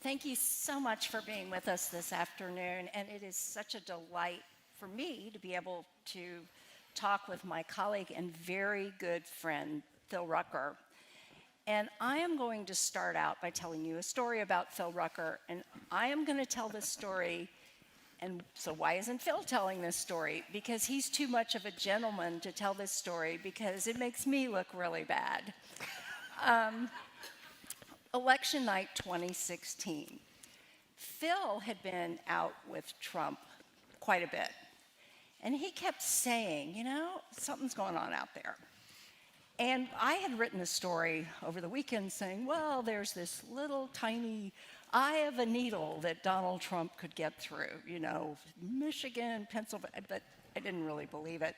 Thank you so much for being with us this afternoon, and it is such a delight for me to be able to talk with my colleague and very good friend, Phil Rucker. And I am going to start out by telling you a story about Phil Rucker, and I am going to tell this story. And so why isn't Phil telling this story? Because he's too much of a gentleman to tell this story because it makes me look really bad. Election night 2016. Phil had been out with Trump quite a bit. And he kept saying, something's going on out there. And I had written a story over the weekend saying, well, there's this little tiny eye of a needle that Donald Trump could get through, Michigan, Pennsylvania, but I didn't really believe it.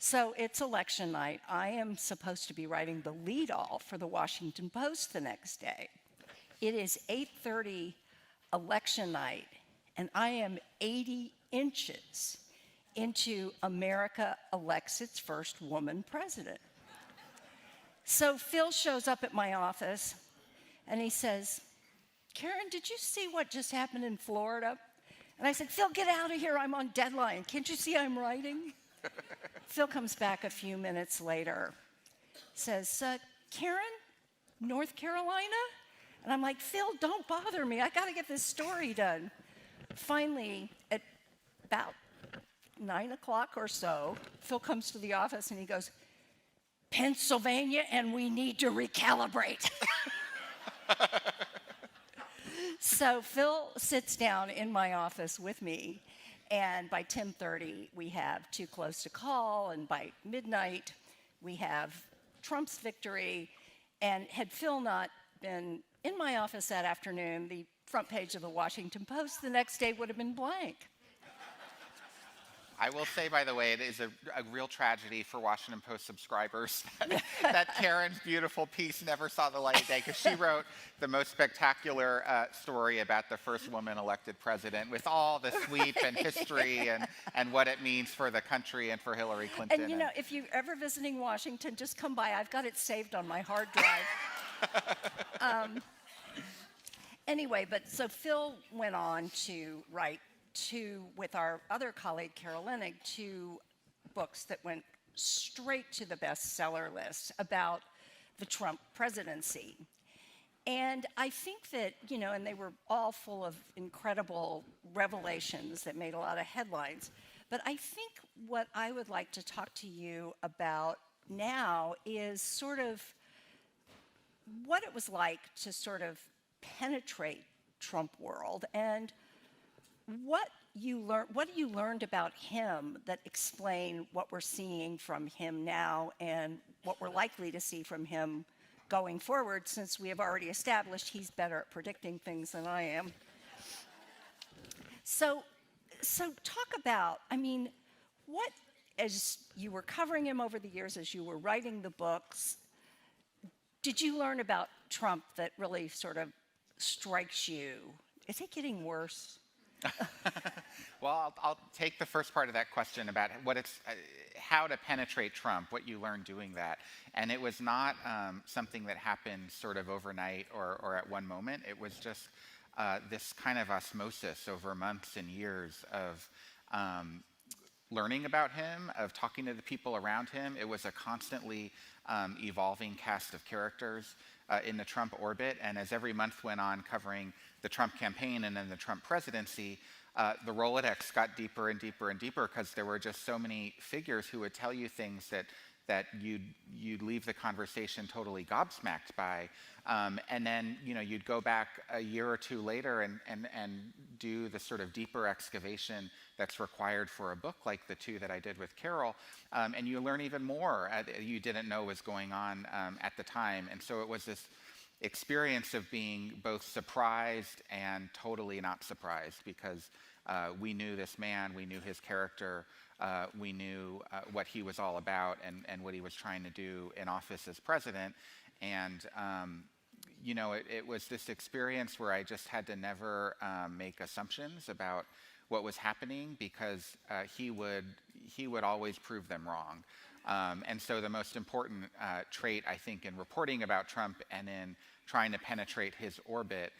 So it's election night. I am supposed to be writing the lead-all for the Washington Post the next day. It is 8:30 election night, and I am 80 inches into America elects its first woman president. So Phil shows up at my office, and he says, Karen, did you see what just happened in Florida? And I said, Phil, get out of here. I'm on deadline. Can't you see I'm writing? Phil comes back a few minutes later, says, Karen, North Carolina? And I'm like, Phil, don't bother me. I got to get this story done. Finally, at about 9 o'clock or so, Phil comes to the office and he goes, Pennsylvania, and we need to recalibrate. So Phil sits down in my office with me. And by 10:30, we have Too Close to Call, and by midnight, we have Trump's victory. And had Phil not been in my office that afternoon, the front page of the Washington Post the next day would have been blank. I will say, by the way, it is a real tragedy for Washington Post subscribers that Karen's beautiful piece never saw the light of day, because she wrote the most spectacular story about the first woman elected president with all the sweep and history and what it means for the country and for Hillary Clinton. And if you're ever visiting Washington, just come by. I've got it saved on my hard drive. Anyway, so Phil went on to write with our other colleague, Carol Leonnig, 2 books that went straight to the bestseller list about the Trump presidency. And I think that, and they were all full of incredible revelations that made a lot of headlines. But I think what I would like to talk to you about now is sort of what it was like to sort of penetrate Trump world, and what you learned about him that explain what we're seeing from him now and what we're likely to see from him going forward, since we have already established he's better at predicting things than I am. So talk about, what, as you were covering him over the years, as you were writing the books, did you learn about Trump that really sort of strikes you? Is it getting worse? Well, I'll take the first part of that question about how to penetrate Trump, what you learned doing that. And it was not something that happened sort of overnight or at one moment. It was just this kind of osmosis over months and years of learning about him, of talking to the people around him. It was a constantly evolving cast of characters in the Trump orbit. And as every month went on covering the Trump campaign and then the Trump presidency, the Rolodex got deeper and deeper and deeper, because there were just so many figures who would tell you things that you'd leave the conversation totally gobsmacked by. And then you'd go back a year or two later and do the sort of deeper excavation that's required for a book like the 2 that I did with Carol, and you learn even more you didn't know was going on at the time. And so it was this experience of being both surprised and totally not surprised, because we knew this man, we knew his character, we knew what he was all about and what he was trying to do in office as president. And it was this experience where I just had to never make assumptions about what was happening because he would always prove them wrong. And so the most important trait, I think, in reporting about Trump and in trying to penetrate his orbit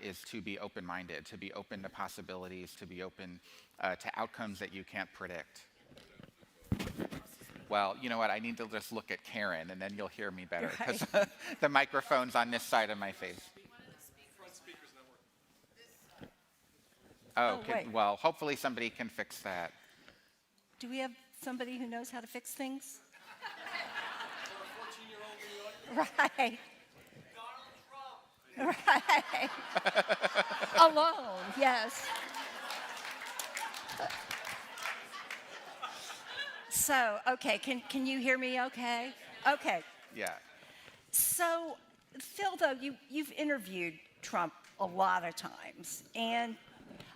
is to be open-minded, to be open to possibilities, to be open to outcomes that you can't predict. Well, you know what? I need to just look at Karen, and then you'll hear me better, because the microphone's on this side of my face. Oh, well, hopefully somebody can fix that. Do we have somebody who knows how to fix things? Right. Right. Alone, yes. So, okay, can you hear me okay? Okay. Yeah. So, Phil, though, you've interviewed Trump a lot of times, and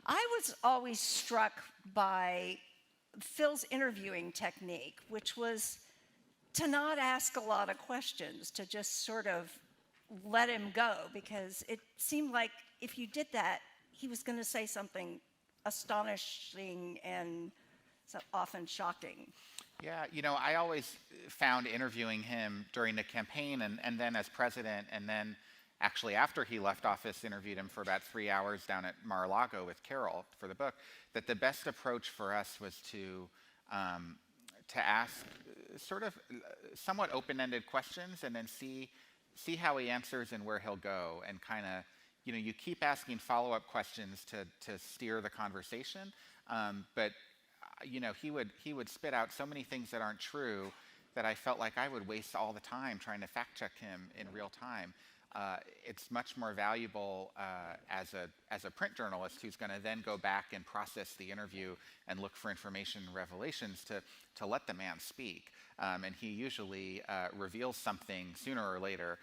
I was always struck by Phil's interviewing technique, which was to not ask a lot of questions, to just sort of let him go, because it seemed like if you did that, he was going to say something astonishing and so often shocking. Yeah, you know, I always found interviewing him during the campaign and then as president, and then actually after he left office, interviewed him for about 3 hours down at Mar-a-Lago with Carol for the book, that the best approach for us was to ask sort of somewhat open-ended questions and then see how he answers and where he'll go, and kind of, you know, you keep asking follow-up questions to steer the conversation, but you know, he would spit out so many things that aren't true that I felt like I would waste all the time trying to fact check him in real time. It's much more valuable as a print journalist who's going to then go back and process the interview and look for information and revelations to let the man speak. And he usually reveals something sooner or later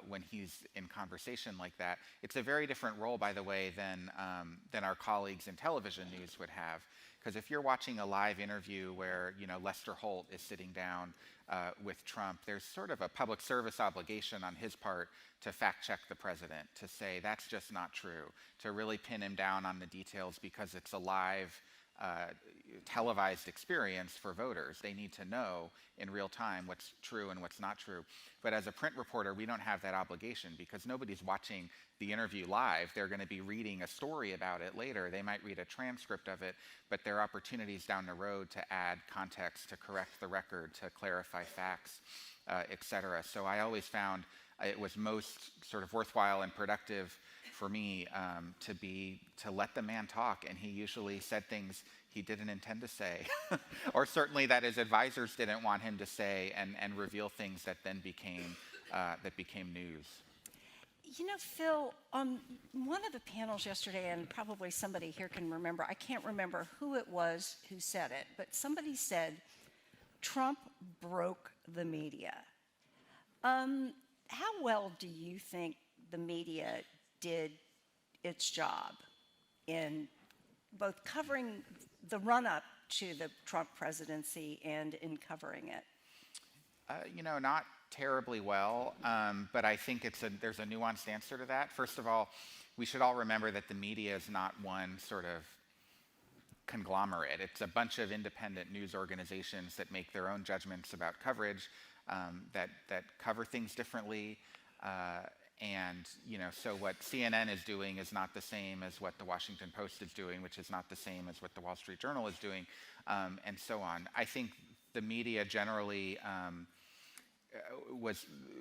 when he's in conversation like that. It's a very different role, by the way, than our colleagues in television news would have. Because if you're watching a live interview where, you know, Lester Holt is sitting down with Trump, there's sort of a public service obligation on his part to fact check the president, to say that's just not true, to really pin him down on the details, because it's a live televised experience for voters. They need to know in real time what's true and what's not true. But as a print reporter, we don't have that obligation, because nobody's watching the interview live. They're going to be reading a story about it later. They might read a transcript of it, but there are opportunities down the road to add context, to correct the record, to clarify facts, etc. So I always found it was most sort of worthwhile and productive for me to let the man talk, and he usually said things he didn't intend to say, or certainly that his advisors didn't want him to say, and reveal things that then became news. You know, Phil, on one of the panels yesterday, and probably somebody here can remember, I can't remember who it was who said it, but somebody said, Trump broke the media. How well do you think the media did its job in both covering the run-up to the Trump presidency and in covering it? You know, not terribly well, but I think there's a nuanced answer to that. First of all, we should all remember that the media is not one sort of conglomerate. It's a bunch of independent news organizations that make their own judgments about coverage, that cover things differently. And, you know, so what CNN is doing is not the same as what the Washington Post is doing, which is not the same as what the Wall Street Journal is doing, and so on. I think the media generally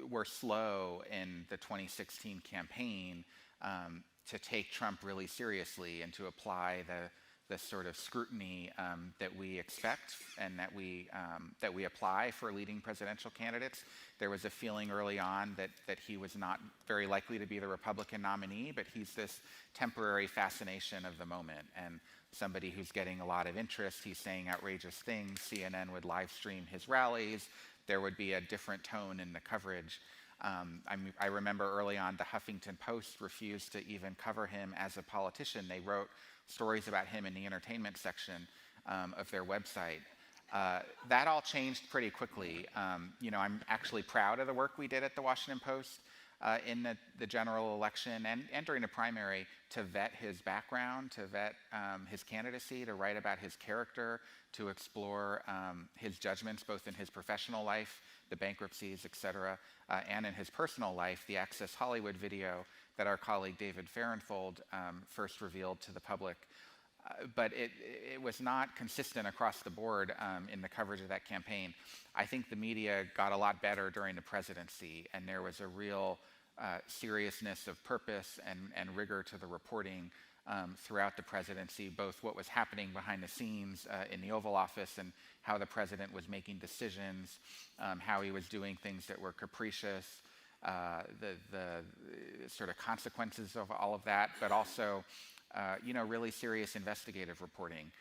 were slow in the 2016 campaign to take Trump really seriously and to apply the sort of scrutiny that we expect and that we apply for leading presidential candidates. There was a feeling early on that he was not very likely to be the Republican nominee, but he's this temporary fascination of the moment, and somebody who's getting a lot of interest. He's saying outrageous things. CNN would live stream his rallies. There would be a different tone in the coverage. I remember early on the Huffington Post refused to even cover him as a politician. They wrote stories about him in the entertainment section of their website. That all changed pretty quickly. You know, I'm actually proud of the work we did at the Washington Post. in the general election and during the primary to vet his background, to vet his candidacy, to write about his character, to explore his judgments both in his professional life, the bankruptcies, et cetera, and in his personal life. The Access Hollywood video that our colleague David Farenfold first revealed to the public. But it was not consistent across the board in the coverage of that campaign. I think the media got a lot better during the presidency, and there was a real seriousness of purpose and rigor to the reporting throughout the presidency, both what was happening behind the scenes in the Oval Office and how the president was making decisions, how he was doing things that were capricious, the sort of consequences of all of that, but also really serious investigative reporting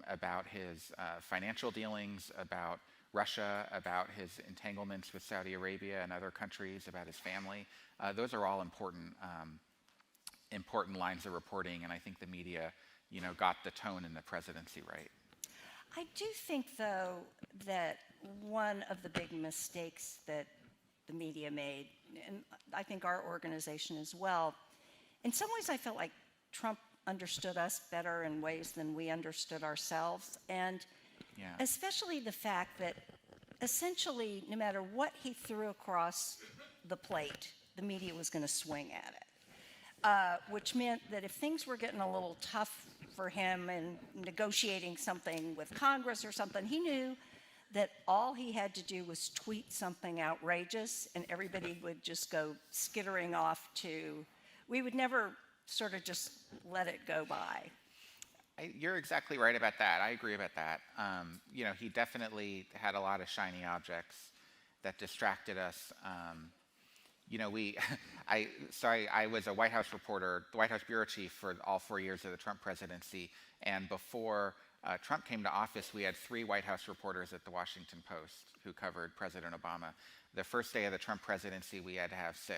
about his financial dealings, about Russia, about his entanglements with Saudi Arabia and other countries, about his family. Those are all important lines of reporting, and I think the media, got the tone in the presidency right. I do think, though, that one of the big mistakes that the media made, and I think our organization as well, in some ways I felt like Trump understood us better in ways than we understood ourselves, and especially the fact that essentially no matter what he threw across the plate, the media was going to swing at it, which meant that if things were getting a little tough for him in negotiating something with Congress or something, he knew that all he had to do was tweet something outrageous and everybody would just go skittering off to, we would never sort of just let it go by. You're exactly right about that. I agree about that. He definitely had a lot of shiny objects that distracted us. I was a White House reporter, the White House bureau chief for all 4 years of the Trump presidency, and before Trump came to office, we had 3 White House reporters at the Washington Post who covered President Obama. The first day of the Trump presidency, we had to have 6,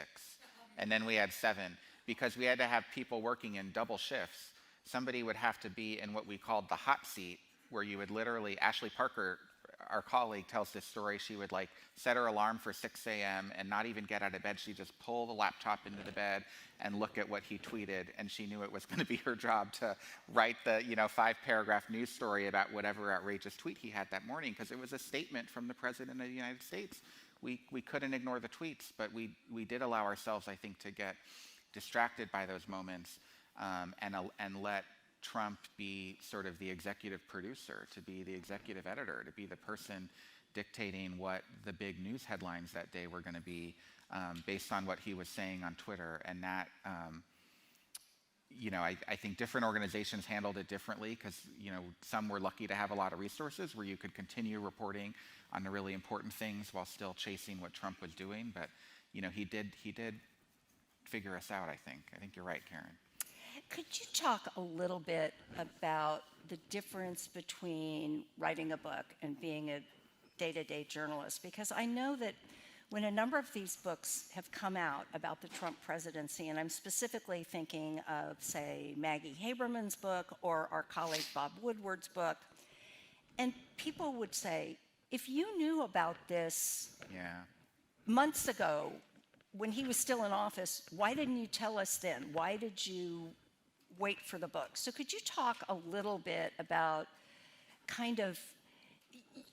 and then we had 7, because we had to have people working in double shifts. Somebody would have to be in what we called the hot seat, where you would literally, Ashley Parker, our colleague, tells this story. She would set her alarm for 6 a.m. and not even get out of bed. She'd just pull the laptop into the bed and look at what he tweeted, and she knew it was going to be her job to write the 5-paragraph news story about whatever outrageous tweet he had that morning, because it was a statement from the President of the United States. We couldn't ignore the tweets, but we did allow ourselves, I think, to get distracted by those moments and let Trump be sort of the executive producer, to be the executive editor, to be the person dictating what the big news headlines that day were going to be based on what he was saying on Twitter. And that, I think different organizations handled it differently, because some were lucky to have a lot of resources where you could continue reporting on the really important things while still chasing what Trump was doing. But he did figure us out, I think. I think you're right, Karen. Could you talk a little bit about the difference between writing a book and being a day-to-day journalist? Because I know that when a number of these books have come out about the Trump presidency, and I'm specifically thinking of, say, Maggie Haberman's book or our colleague Bob Woodward's book, and people would say, if you knew about this months ago when he was still in office, why didn't you tell us then? Why did you wait for the book? So could you talk a little bit about kind of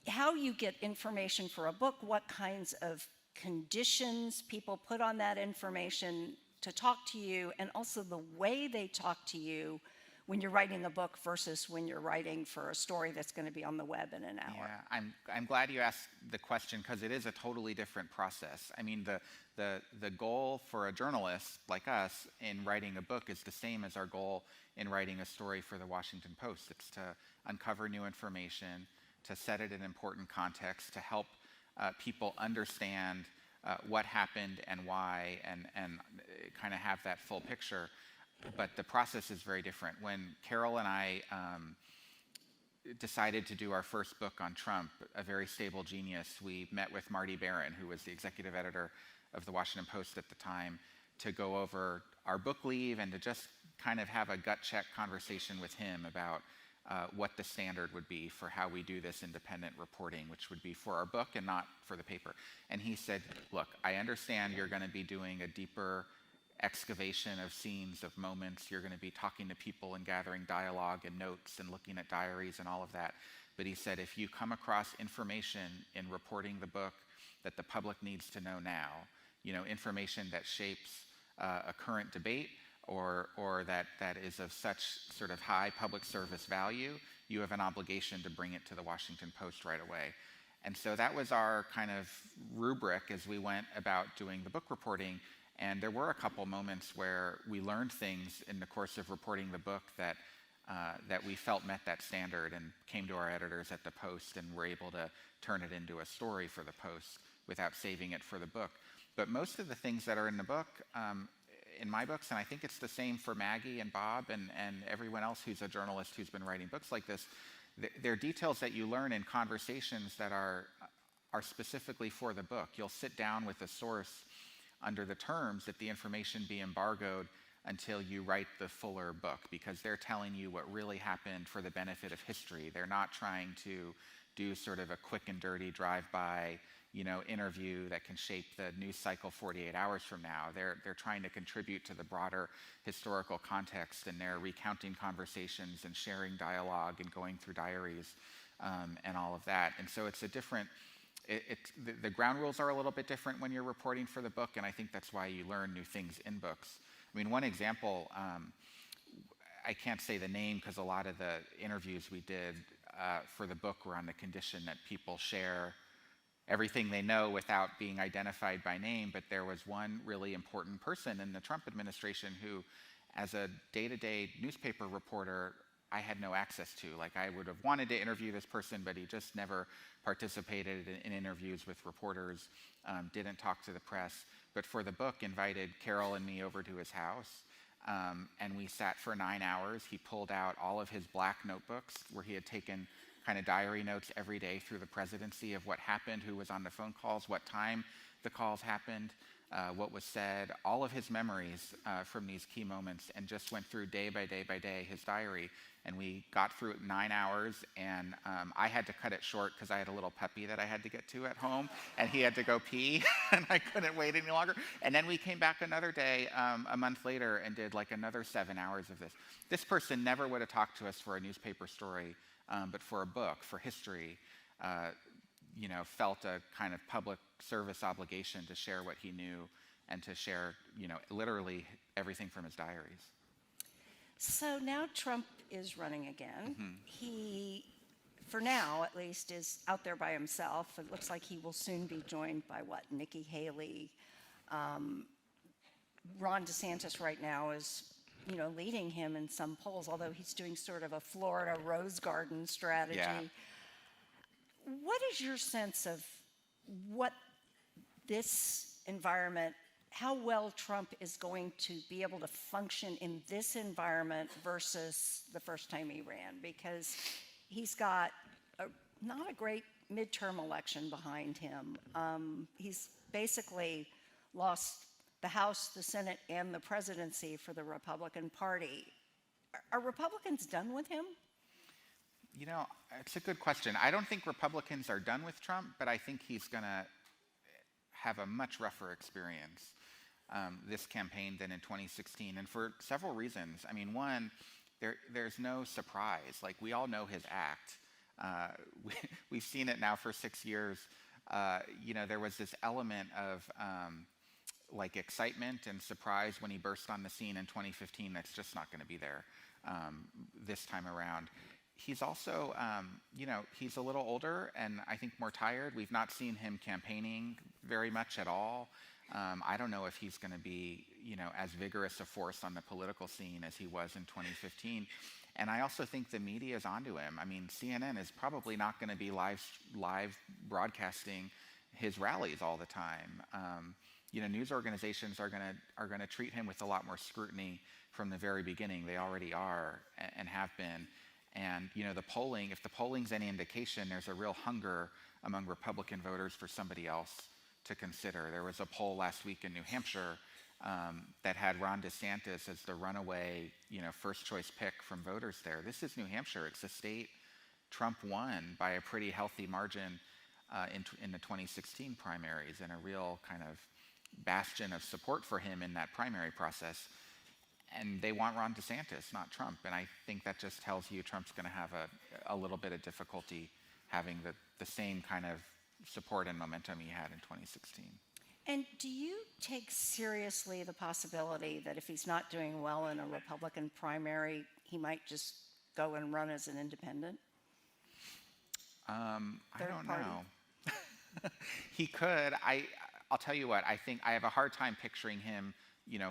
how you get information for a book, what kinds of conditions people put on that information to talk to you, and also the way they talk to you when you're writing a book versus when you're writing for a story that's going to be on the web in an hour? Yeah, I'm glad you asked the question, because it is a totally different process. I mean, the goal for a journalist like us in writing a book is the same as our goal in writing a story for the Washington Post. It's to uncover new information, to set it in important context, to help people understand what happened and why, and kind of have that full picture. But the process is very different. When Carol and I decided to do our first book on Trump, A Very Stable Genius, we met with Marty Barron, who was the executive editor of the Washington Post at the time, to go over our book leave and to just kind of have a gut check conversation with him about what the standard would be for how we do this independent reporting, which would be for our book and not for the paper. And he said, look, I understand you're going to be doing a deeper excavation of scenes, of moments. You're going to be talking to people and gathering dialogue and notes and looking at diaries and all of that. But he said, if you come across information in reporting the book that the public needs to know now, information that shapes a current debate, or that is of such sort of high public service value, you have an obligation to bring it to the Washington Post right away. And so that was our kind of rubric as we went about doing the book reporting. And there were a couple moments where we learned things in the course of reporting the book that we felt met that standard, and came to our editors at the Post and were able to turn it into a story for the Post without saving it for the book. But most of the things that are in the book, in my books, and I think it's the same for Maggie and Bob and everyone else who's a journalist who's been writing books like this, they're details that you learn in conversations that are specifically for the book. You'll sit down with a source under the terms that the information be embargoed until you write the fuller book, because they're telling you what really happened for the benefit of history. They're not trying to do sort of a quick and dirty drive-by interview that can shape the news cycle 48 hours from now. They're trying to contribute to the broader historical context, and they're recounting conversations and sharing dialogue and going through diaries and all of that. And so it's a different, the ground rules are a little bit different when you're reporting for the book, and I think that's why you learn new things in books. I mean, one example, I can't say the name because a lot of the interviews we did for the book were on the condition that people share everything they know without being identified by name, but there was one really important person in the Trump administration who, as a day-to-day newspaper reporter, I had no access to. Like, I would have wanted to interview this person, but he just never participated in interviews with reporters, didn't talk to the press, but for the book invited Carol and me over to his house, and we sat for 9 hours. He pulled out all of his black notebooks where he had taken kind of diary notes every day through the presidency of what happened, who was on the phone calls, what time the calls happened, what was said, all of his memories from these key moments, and just went through day by day by day his diary. And we got through it 9 hours, and I had to cut it short because I had a little puppy that I had to get to at home, and he had to go pee, and I couldn't wait any longer. And then we came back another day, a month later, and did like another 7 hours of this. This person never would have talked to us for a newspaper story, but for a book, for history, felt a kind of public service obligation to share what he knew and to share, literally everything from his diaries. So now Trump is running again. Mm-hmm. He, for now at least, is out there by himself. It looks like he will soon be joined by, Nikki Haley. Ron DeSantis right now is leading him in some polls, although he's doing sort of a Florida Rose Garden strategy. Yeah. What is your sense of what this environment, how well Trump is going to be able to function in this environment versus the first time he ran? Because he's got not a great midterm election behind him. He's basically lost the House, the Senate, and the presidency for the Republican Party. Are Republicans done with him? It's a good question. I don't think Republicans are done with Trump, but I think he's going to have a much rougher experience this campaign than in 2016, and for several reasons. I mean, one, there's no surprise. Like, we all know his act. We've seen it now for 6 years. There was this element of excitement and surprise when he burst on the scene in 2015 that's just not going to be there this time around. He's also, he's a little older and I think more tired. We've not seen him campaigning very much at all. I don't know if he's going to be, as vigorous a force on the political scene as he was in 2015. And I also think the media is onto him. I mean, CNN is probably not going to be live broadcasting his rallies all the time. News organizations are going to treat him with a lot more scrutiny from the very beginning. They already are and have been. And the polling, if the polling's any indication, there's a real hunger among Republican voters for somebody else to consider. There was a poll last week in New Hampshire that had Ron DeSantis as the runaway, first choice pick from voters there. This is New Hampshire. It's a state Trump won by a pretty healthy margin in the 2016 primaries, and a real kind of bastion of support for him in that primary process. And they want Ron DeSantis, not Trump. And I think that just tells you Trump's going to have a little bit of difficulty having the same kind of support and momentum he had in 2016. And do you take seriously the possibility that if he's not doing well in a Republican primary, he might just go and run as an independent? I don't know. He could. I'll tell you what, I think I have a hard time picturing him,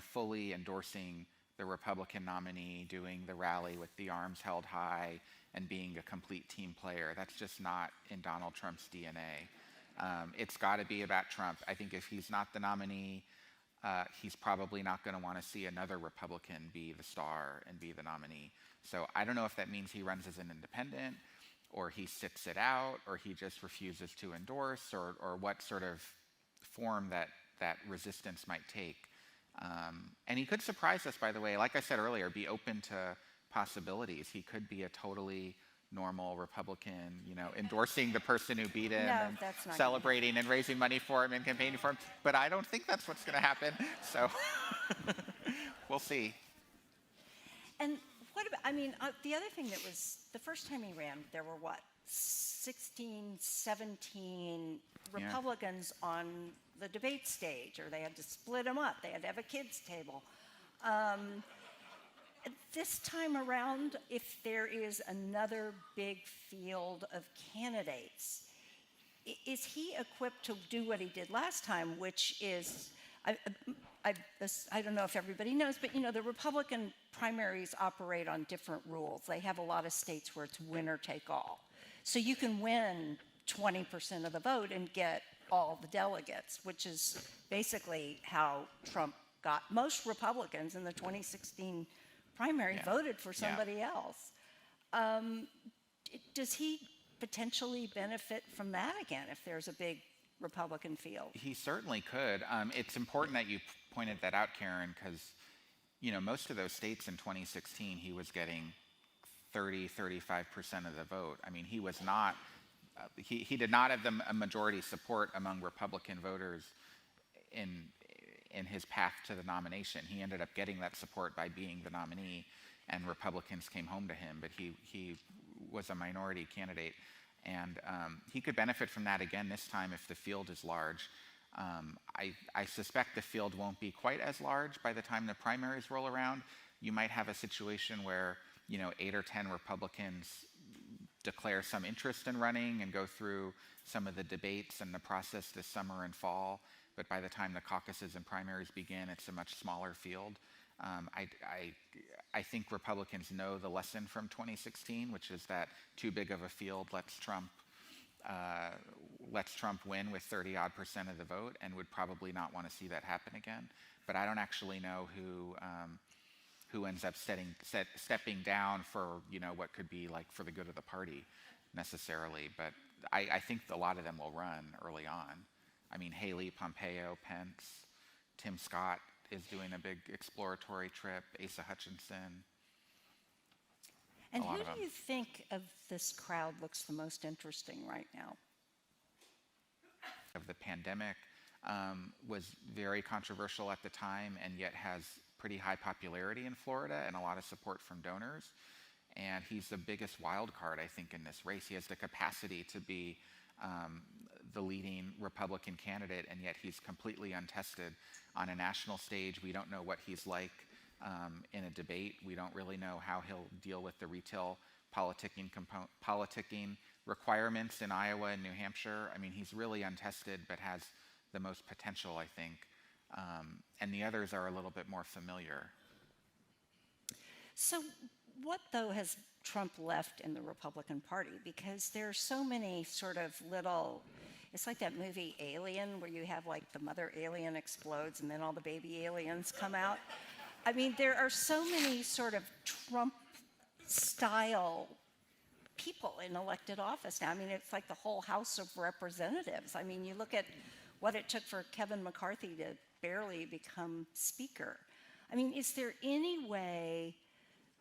fully endorsing the Republican nominee, doing the rally with the arms held high and being a complete team player. That's just not in Donald Trump's DNA. It's got to be about Trump. I think if he's not the nominee, he's probably not going to want to see another Republican be the star and be the nominee. So I don't know if that means he runs as an independent, or he sits it out, or he just refuses to endorse, or what sort of form that resistance might take. And he could surprise us, by the way, like I said earlier, be open to possibilities. He could be a totally normal Republican, endorsing the person who beat him, and celebrating and raising money for him and campaigning for him. But I don't think that's what's going to happen. So we'll see. And what about, the other thing that was, the first time he ran, there were 16, 17 Republicans on the debate stage, or they had to split them up. They had to have a kids' table. This time around, if there is another big field of candidates, is he equipped to do what he did last time, which is, I don't know if everybody knows, but the Republican primaries operate on different rules. They have a lot of states where it's winner take all. So you can win 20% of the vote and get all the delegates, which is basically how Trump got most Republicans in the 2016 primary voted for somebody else. Does he potentially benefit from that again if there's a big Republican field? He certainly could. It's important that you pointed that out, Karen, because most of those states in 2016 he was getting 35% of the vote. He was not. He did not have a majority support among Republican voters in his path to the nomination. He ended up getting that support by being the nominee, and Republicans came home to him, but he was a minority candidate. And he could benefit from that again this time if the field is large. I suspect the field won't be quite as large by the time the primaries roll around. You might have a situation where 8 or 10 Republicans declare some interest in running and go through some of the debates and the process this summer and fall. But by the time the caucuses and primaries begin, it's a much smaller field. I think Republicans know the lesson from 2016, which is that too big of a field lets Trump win with 30-odd% of the vote, and would probably not want to see that happen again. But I don't actually know who ends up stepping down for what could be like for the good of the party necessarily. But I think a lot of them will run early on. Haley, Pompeo, Pence, Tim Scott is doing a big exploratory trip, Asa Hutchinson. And who do you think of this crowd looks the most interesting right now? Of the pandemic was very controversial at the time, and yet has pretty high popularity in Florida and a lot of support from donors. And he's the biggest wild card, I think, in this race. He has the capacity to be the leading Republican candidate, and yet he's completely untested on a national stage. We don't know what he's like in a debate. We don't really know how he'll deal with the retail politicking requirements in Iowa and New Hampshire. He's really untested, but has the most potential, I think. And the others are a little bit more familiar. So what, though, has Trump left in the Republican Party? Because there are so many sort of little, it's like that movie Alien, where you have like the mother alien explodes and then all the baby aliens come out. There are so many sort of Trump-style people in elected office now. It's like the whole House of Representatives. You look at what it took for Kevin McCarthy to barely become Speaker. I mean, is there any way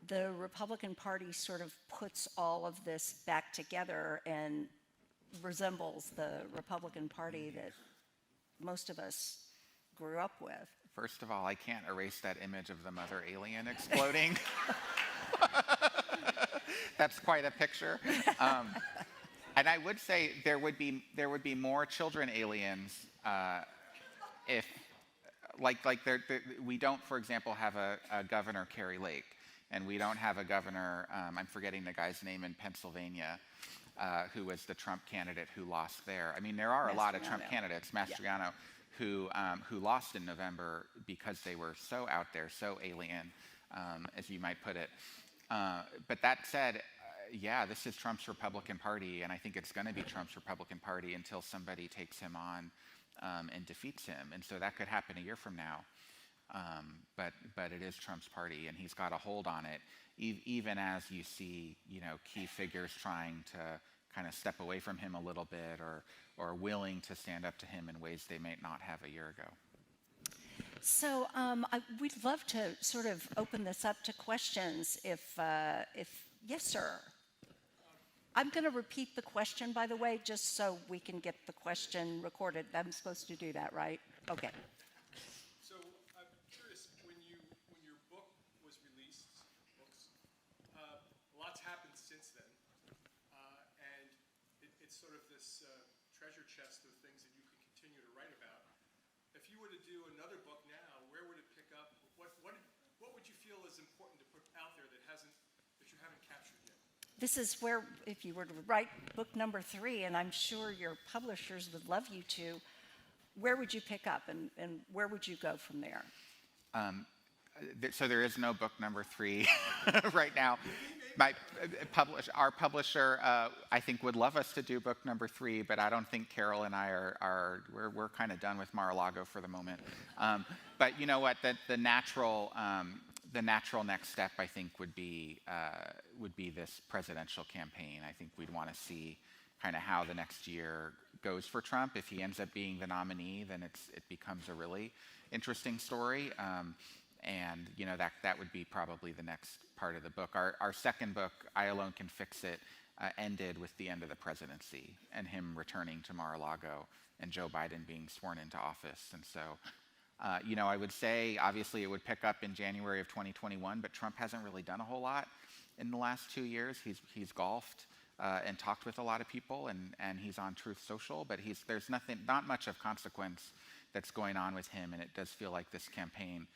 the Republican Party sort of puts all of this back together and resembles the Republican Party that most of us grew up with? First of all, I can't erase that image of the mother alien exploding. That's quite a picture. And I would say there would be more children aliens if, we don't, for example, have a Governor Carrie Lake, and we don't have a governor. I'm forgetting the guy's name in Pennsylvania, who was the Trump candidate who lost there. I mean, there are a lot of Trump candidates, Mastriano, who lost in November because they were so out there, so alien, as you might put it. But that said, yeah, this is Trump's Republican Party, and I think it's going to be Trump's Republican Party until somebody takes him on and defeats him. And so that could happen a year from now. But it is Trump's party, and he's got a hold on it, even as you see, key figures trying to kind of step away from him a little bit, or willing to stand up to him in ways they might not have a year ago. So we'd love to sort of open this up to questions if yes, sir. I'm going to repeat the question, by the way, just so we can get the question recorded. I'm supposed to do that, right? Okay. So I'm curious, when your book was released, lots happened since then, and it's sort of this treasure chest of things that you can continue to write about. If you were to do another book now, where would it pick up? What would you feel is important to put out there that you haven't captured yet? This is where, if you were to write book number 3, and I'm sure your publishers would love you to, where would you pick up, and where would you go from there? So there is no book number 3 right now. Our publisher, I think, would love us to do book number 3, but I don't think Carol and I we're kind of done with Mar-a-Lago for the moment. But you know what? The natural next step, I think, would be this presidential campaign. I think we'd want to see kind of how the next year goes for Trump. If he ends up being the nominee, then it becomes a really interesting story. And that would be probably the next part of the book. Our second book, I Alone Can Fix It, ended with the end of the presidency and him returning to Mar-a-Lago and Joe Biden being sworn into office. And so, I would say obviously it would pick up in January of 2021, but Trump hasn't really done a whole lot in the last 2 years. He's golfed and talked with a lot of people, and he's on Truth Social, but there's not much of consequence that's going on with him, and it does feel like this campaign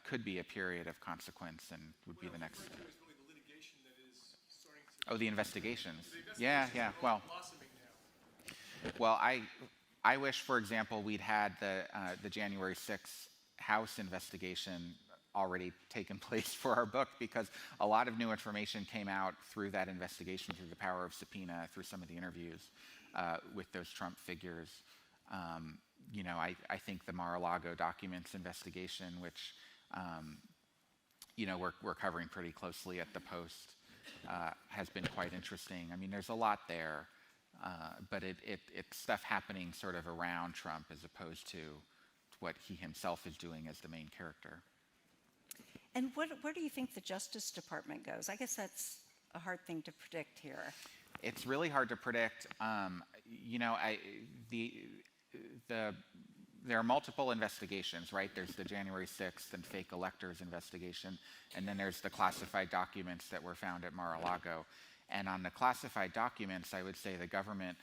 could be a period of consequence and would be the next. Really the litigation that is starting to. Oh, the investigations. The investigations Yeah. are Well, blossoming now. well, I wish, for example, we'd had the January 6th House investigation already taken place for our book, because a lot of new information came out through that investigation, through the power of subpoena, through some of the interviews with those Trump figures. I think the Mar-a-Lago documents investigation, which we're covering pretty closely at the Post, has been quite interesting. I mean, there's a lot there, but it's stuff happening sort of around Trump as opposed to what he himself is doing as the main character. And where do you think the Justice Department goes? I guess that's a hard thing to predict here. It's really hard to predict. There are multiple investigations, right? There's the January 6th and fake electors investigation, and then there's the classified documents that were found at Mar-a-Lago. And on the classified documents, I would say the government,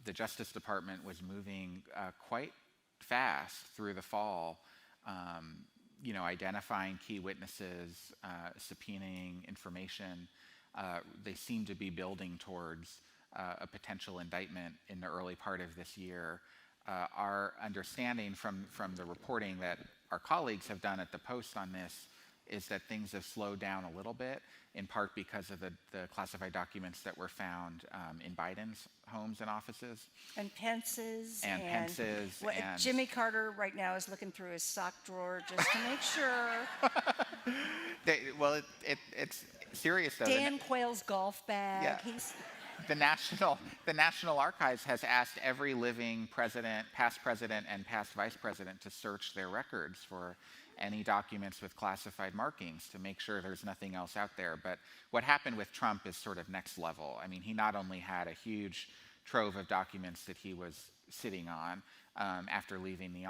the Justice Department was moving quite fast through the fall, identifying key witnesses, subpoenaing information. They seem to be building towards a potential indictment in the early part of this year. Our understanding from the reporting that our colleagues have done at the Post on this is that things have slowed down a little bit, in part because of the classified documents that were found in Biden's homes and offices. And Pence's. And Pence's. And Jimmy Carter right now is looking through his sock drawer just to make sure. It's serious, though. Dan Quayle's golf bag. Yeah. the National Archives has asked every living president, and past vice president to search their records for any documents with classified markings to make sure there's nothing else out there. But what happened with Trump is sort of next level. I mean, he not only had a huge trove of documents that he was sitting on after leaving the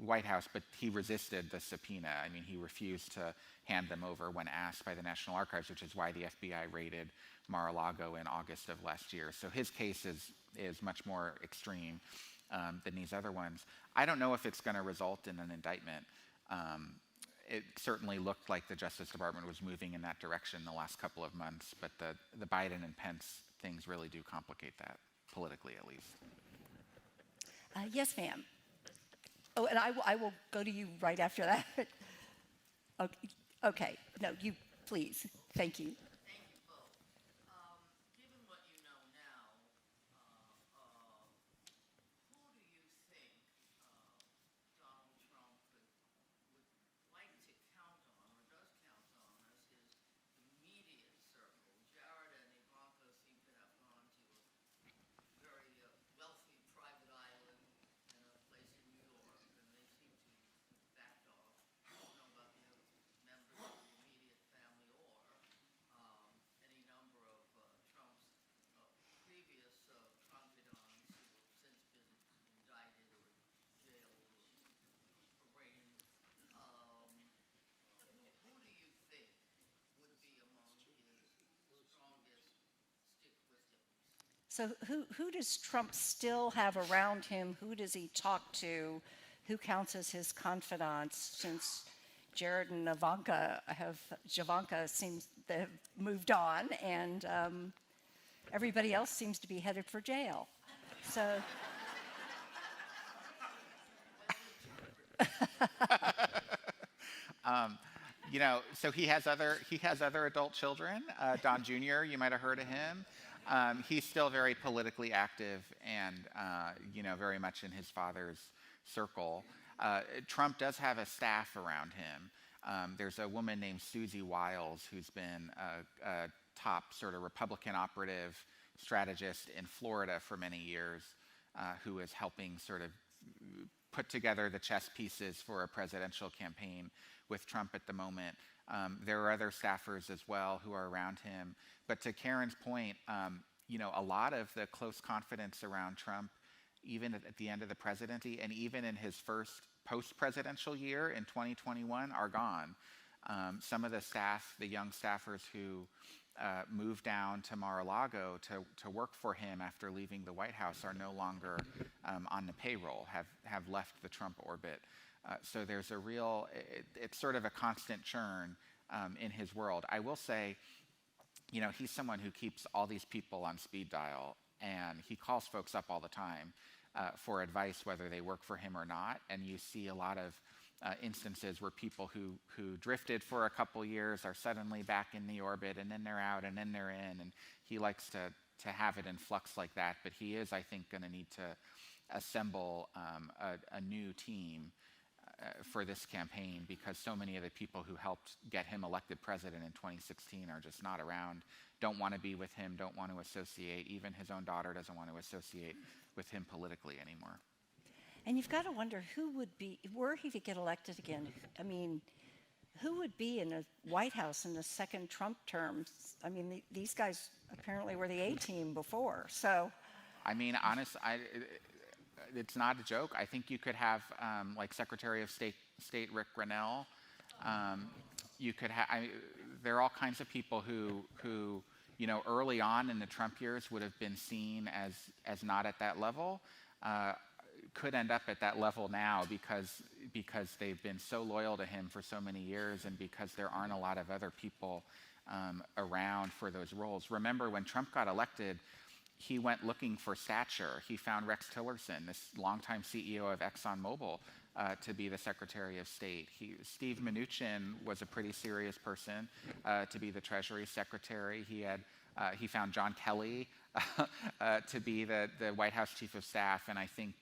White House, but he resisted the subpoena. I mean, he refused to hand them over when asked by the National Archives, which is why the FBI raided Mar-a-Lago in August of last year. So his case is much more extreme than these other ones. I don't know if it's going to result in an indictment. It certainly looked like the Justice Department was moving in that direction the last couple of months, but the Biden and Pence things really do complicate that, politically at least. Yes, ma'am. Oh, and I will go to you right after that. Okay. No, you, please. Thank you. Thank you both. Given what you know now, who do you think Donald Trump would like to count on or does count on as his immediate circle? Jared and Ivanka seem to have gone to a very wealthy private island in a place in New York, and they seem to have backed off. I don't know about the other members of the immediate family or any number of Trump's previous confidants who have since been indicted or jailed or arraigned. Who do you think would be among his strongest stick-with-hims? So who does Trump still have around him? Who does he talk to? Who counts as his confidants since Jared and Javanka seems to have moved on, and everybody else seems to be headed for jail. So, So he has other adult children. Don Jr., you might have heard of him. He's still very politically active and very much in his father's circle. Trump does have a staff around him. There's a woman named Susie Wiles who's been a top sort of Republican operative strategist in Florida for many years, who is helping sort of put together the chess pieces for a presidential campaign with Trump at the moment. There are other staffers as well who are around him. But to Karen's point, a lot of the close confidence around Trump, even at the end of the presidency and even in his first post-presidential year in 2021, are gone. Some of the staff, the young staffers who moved down to Mar-a-Lago to work for him after leaving the White House are no longer on the payroll, have left the Trump orbit. So there's it's sort of a constant churn in his world. I will say, he's someone who keeps all these people on speed dial, and he calls folks up all the time for advice, whether they work for him or not. And you see a lot of instances where people who drifted for a couple years are suddenly back in the orbit, and then they're out, and then they're in. And he likes to have it in flux like that. But he is, I think, going to need to assemble a new team for this campaign, because so many of the people who helped get him elected president in 2016 are just not around, don't want to be with him, don't want to associate. Even his own daughter doesn't want to associate with him politically anymore. and you've got to wonder who would be, were he to get elected again, I mean, who would be in a White House in the second Trump term? I mean, these guys apparently were the A-team before, so. I mean, it's not a joke. I think you could have like Secretary of State Rick Grenell. You could have. There are all kinds of people who early on in the Trump years would have been seen as not at that level. Could end up at that level now because they've been so loyal to him for so many years, and because there aren't a lot of other people around for those roles. Remember, when Trump got elected, he went looking for stature. He found Rex Tillerson, this longtime CEO of ExxonMobil, to be the Secretary of State. Steve Mnuchin was a pretty serious person to be the Treasury Secretary. He found John Kelly to be the White House Chief of Staff, and I think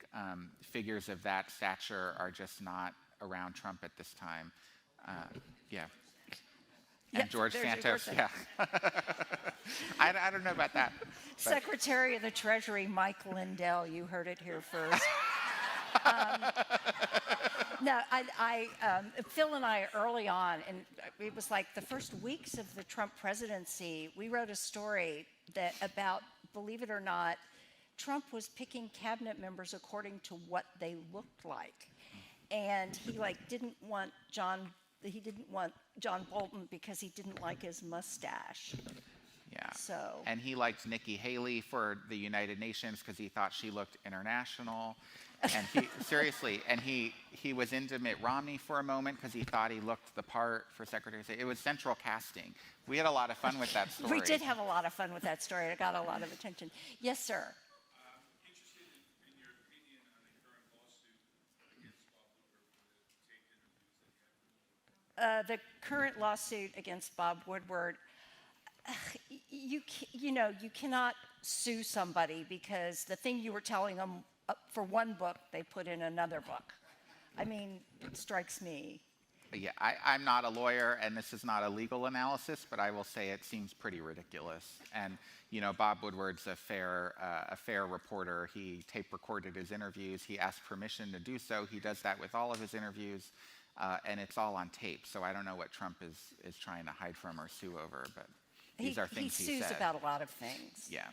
figures of that stature are just not around Trump at this time. Yeah. And Yes, George there's your Santos, person. yeah. I don't know about that. but- Secretary of the Treasury Mike Lindell, you heard it here first. No, Phil and I early on, and it was like the first weeks of the Trump presidency, we wrote a story that about, believe it or not, Trump was picking cabinet members according to what they looked like. And he didn't want John Bolton because he didn't like his mustache. Yeah. So. And he liked Nikki Haley for the United Nations because he thought she looked international. And he was into Mitt Romney for a moment because he thought he looked the part for Secretary of State. It was central casting. We had a lot of fun with that story. We did have a lot of fun with that story. It got a lot of attention. Yes, sir. Interested in your opinion on the current lawsuit against Bob Woodward for the taped interviews that he had. The current lawsuit against Bob Woodward, you cannot sue somebody because the thing you were telling them for one book, they put in another book. I mean, it strikes me. Yeah, I'm not a lawyer, and this is not a legal analysis, but I will say it seems pretty ridiculous. And Bob Woodward's a fair reporter. He tape recorded his interviews. He asked permission to do so. He does that with all of his interviews, and it's all on tape. So I don't know what Trump is trying to hide from or sue over, but these are things he said. He sues about a lot of things. Yeah.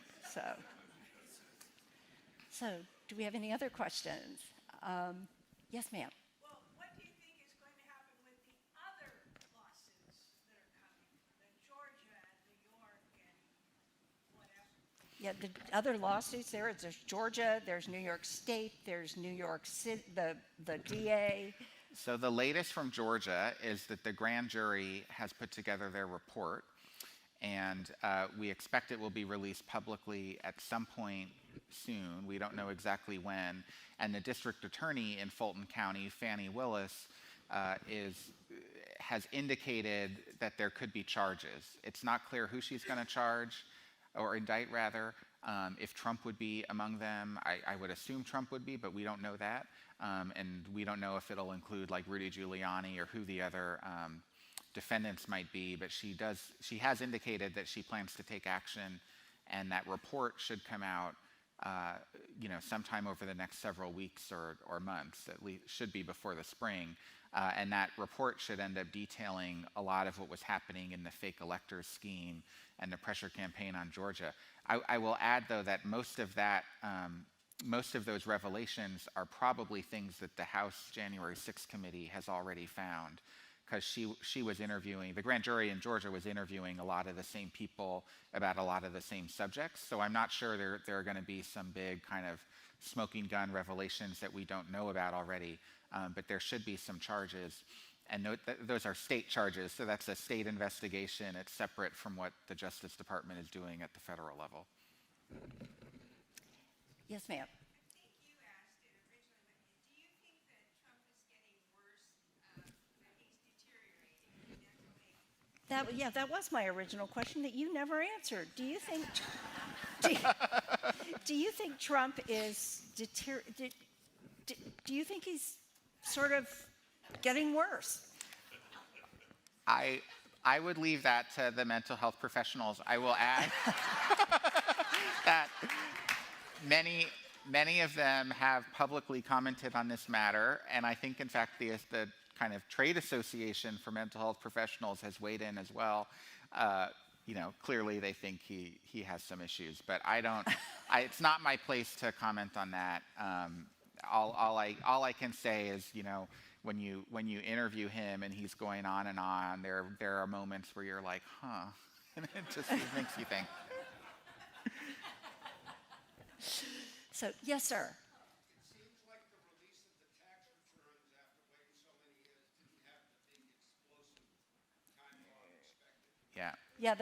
So, do we have any other questions? Yes, ma'am. Well, what do you think is going to happen with the other lawsuits that are coming? The Georgia, New York, and whatever. Yeah, the other lawsuits there's Georgia, there's New York State, there's New York City, the DA. So the latest from Georgia is that the grand jury has put together their report, and we expect it will be released publicly at some point soon. We don't know exactly when. And the district attorney in Fulton County, Fannie Willis, has indicated that there could be charges. It's not clear who she's going to charge, or indict rather. If Trump would be among them, I would assume Trump would be, but we don't know that. And we don't know if it'll include like Rudy Giuliani or who the other defendants might be. But she has indicated that she plans to take action, and that report should come out sometime over the next several weeks or months. At least should be before the spring. And that report should end up detailing a lot of what was happening in the fake electors scheme and the pressure campaign on Georgia. I will add, though, that most of those revelations are probably things that the House January 6th committee has already found, because she was interviewing, the grand jury in Georgia was interviewing a lot of the same people about a lot of the same subjects. So I'm not sure there are going to be some big kind of smoking gun revelations that we don't know about already, but there should be some charges. And note that those are state charges, so that's a state investigation. It's separate from what the Justice Department is doing at the federal level. Yes, ma'am. I think you asked it originally, but do you think that Trump is getting worse, that he's deteriorating mentally? That was my original question that you never answered. Do you think do you think Trump is do you think he's sort of getting worse? I would leave that to the mental health professionals. I will add that many of them have publicly commented on this matter, and I think, in fact, the kind of trade association for mental health professionals has weighed in as well. Clearly they think he has some issues, but it's not my place to comment on that. All I can say is, when you interview him and he's going on and on, there are moments where you're like, huh, and it makes you think. So, yes, sir. It seems like the release of the tax returns after waiting so many years didn't have the big explosive time bomb expected. Yeah. Yeah,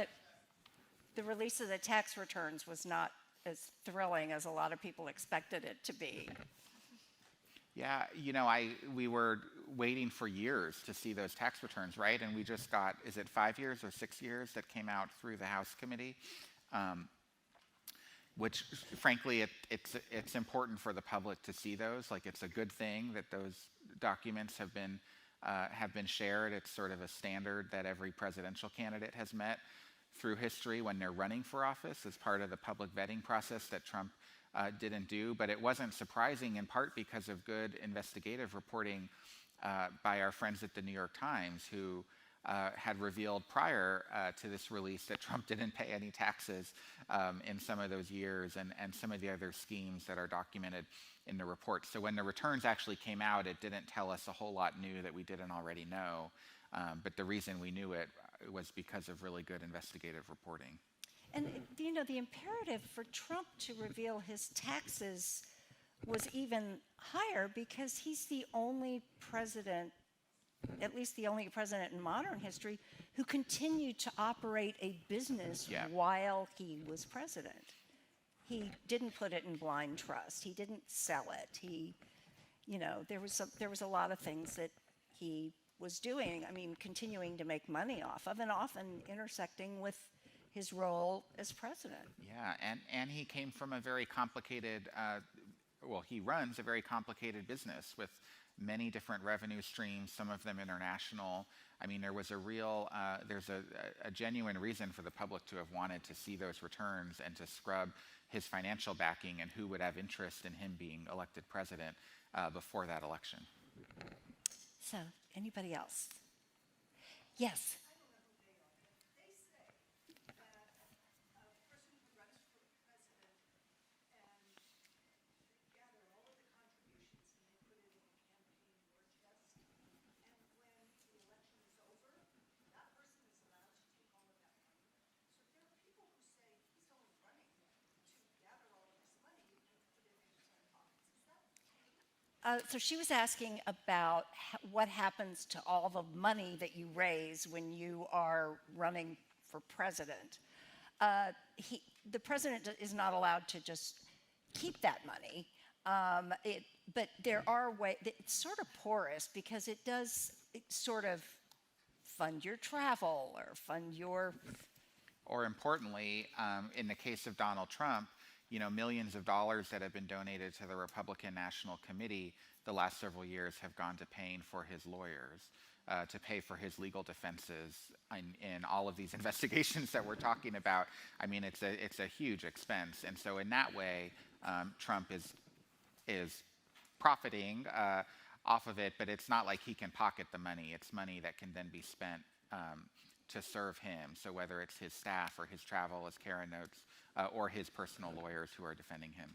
the release of the tax returns was not as thrilling as a lot of people expected it to be. Yeah, we were waiting for years to see those tax returns, right? And we just got, is it 5 years or 6 years that came out through the House committee? Which, frankly, it's important for the public to see those. Like, it's a good thing that those documents have been have been shared. It's sort of a standard that every presidential candidate has met through history when they're running for office as part of the public vetting process that Trump didn't do. But it wasn't surprising, in part because of good investigative reporting by our friends at the New York Times, who had revealed prior to this release that Trump didn't pay any taxes in some of those years, and some of the other schemes that are documented in the report. So when the returns actually came out, it didn't tell us a whole lot new that we didn't already know. But the reason we knew it was because of really good investigative reporting. And, you know, the imperative for Trump to reveal his taxes was even higher because he's the only president, at least the only president in modern history, who continued to operate a business while he was president. He didn't put it in blind trust. He didn't sell it. He, you know, there was a lot of things that he was doing. I mean, continuing to make money off of, and often intersecting with his role as president. Yeah, and he came from a very complicated, he runs a very complicated business with many different revenue streams, some of them international. I mean, there was a real, there's a genuine reason for the public to have wanted to see those returns and to scrub his financial backing and who would have interest in him being elected president before that election. So, anybody else? Yes. So she was asking about what happens to all the money that you raise when you are running for president. The president is not allowed to just keep that money, but there are ways. It's sort of porous because it sort of fund your travel or fund your. Or importantly, in the case of Donald Trump, you know, millions of dollars that have been donated to the Republican National Committee the last several years have gone to paying for his lawyers, to pay for his legal defenses in all of these investigations that we're talking about. I mean, it's a huge expense, and so in that way, Trump is profiting off of it. But it's not like he can pocket the money. It's money that can then be spent to serve him. So whether it's his staff or his travel, as Karen notes, or his personal lawyers who are defending him.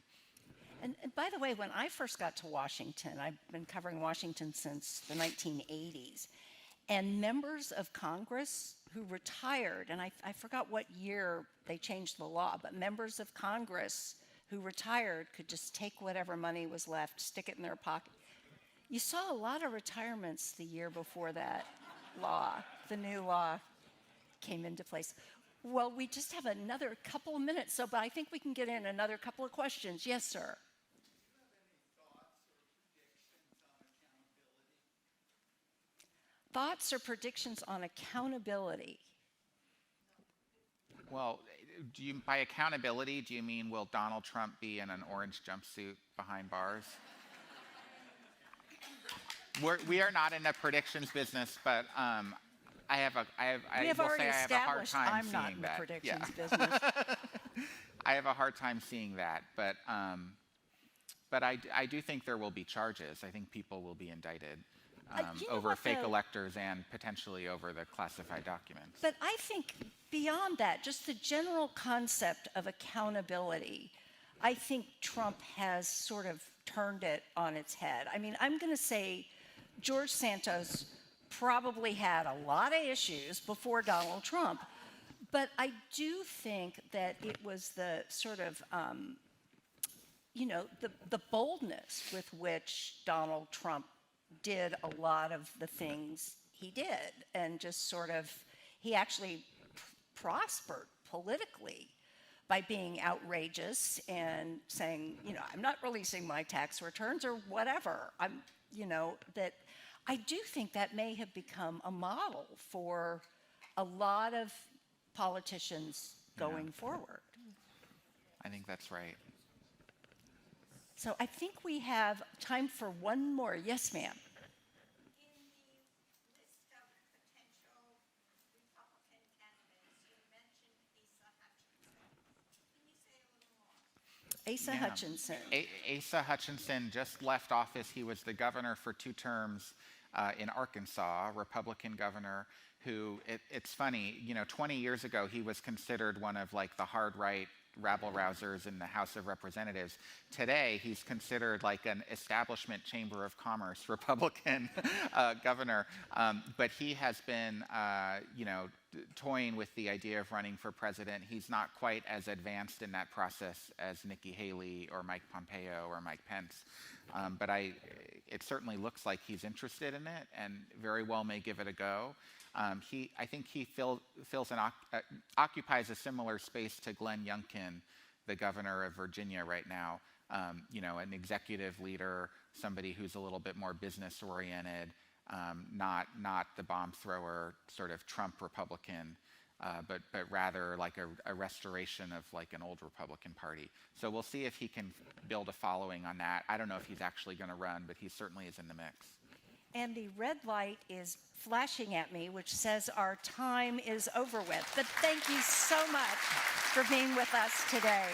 And by the way, when I first got to Washington, I've been covering Washington since the 1980s, and members of Congress who retired, and I forgot what year they changed the law, but members of Congress who retired could just take whatever money was left, stick it in their pocket. You saw a lot of retirements the year before that the new law came into place. Well, we just have another couple of minutes, but I think we can get in another couple of questions. Yes, sir. Thoughts or predictions on accountability? Well, by accountability, do you mean will Donald Trump be in an orange jumpsuit behind bars? We are not in the predictions business, but I will say I have a hard time I'm seeing not in that. the predictions business. I have a hard time seeing that, but I do think there will be charges. I think people will be indicted over fake electors and potentially over the classified documents. But I think beyond that, just the general concept of accountability, I think Trump has sort of turned it on its head. I mean, I'm going to say George Santos probably had a lot of issues before Donald Trump, but I do think that it was the sort of, the boldness with which Donald Trump did a lot of the things he did, and just sort of, he actually prospered politically by being outrageous and saying, I'm not releasing my tax returns or whatever. That I do think that may have become a model for a lot of politicians going forward. I think that's right. So I think we have time for one more. Yes, ma'am. In the Asa Yeah. Hutchinson. Asa Hutchinson just left office. He was the governor for 2 terms in Arkansas, a Republican governor who, it's funny, 20 years ago, he was considered one of like the hard right rabble-rousers in the House of Representatives. Today, he's considered like an establishment Chamber of Commerce Republican governor. But he has been, toying with the idea of running for president. He's not quite as advanced in that process as Nikki Haley or Mike Pompeo or Mike Pence. But it certainly looks like he's interested in it and very well may give it a go. I think he occupies a similar space to Glenn Youngkin, the governor of Virginia right now. An executive leader, somebody who's a little bit more business oriented, not the bomb thrower sort of Trump Republican, but rather like a restoration of like an old Republican Party. So we'll see if he can build a following on that. I don't know if he's actually going to run, but he certainly is in the mix. And the red light is flashing at me, which says our time is over with. But thank you so much for being with us today.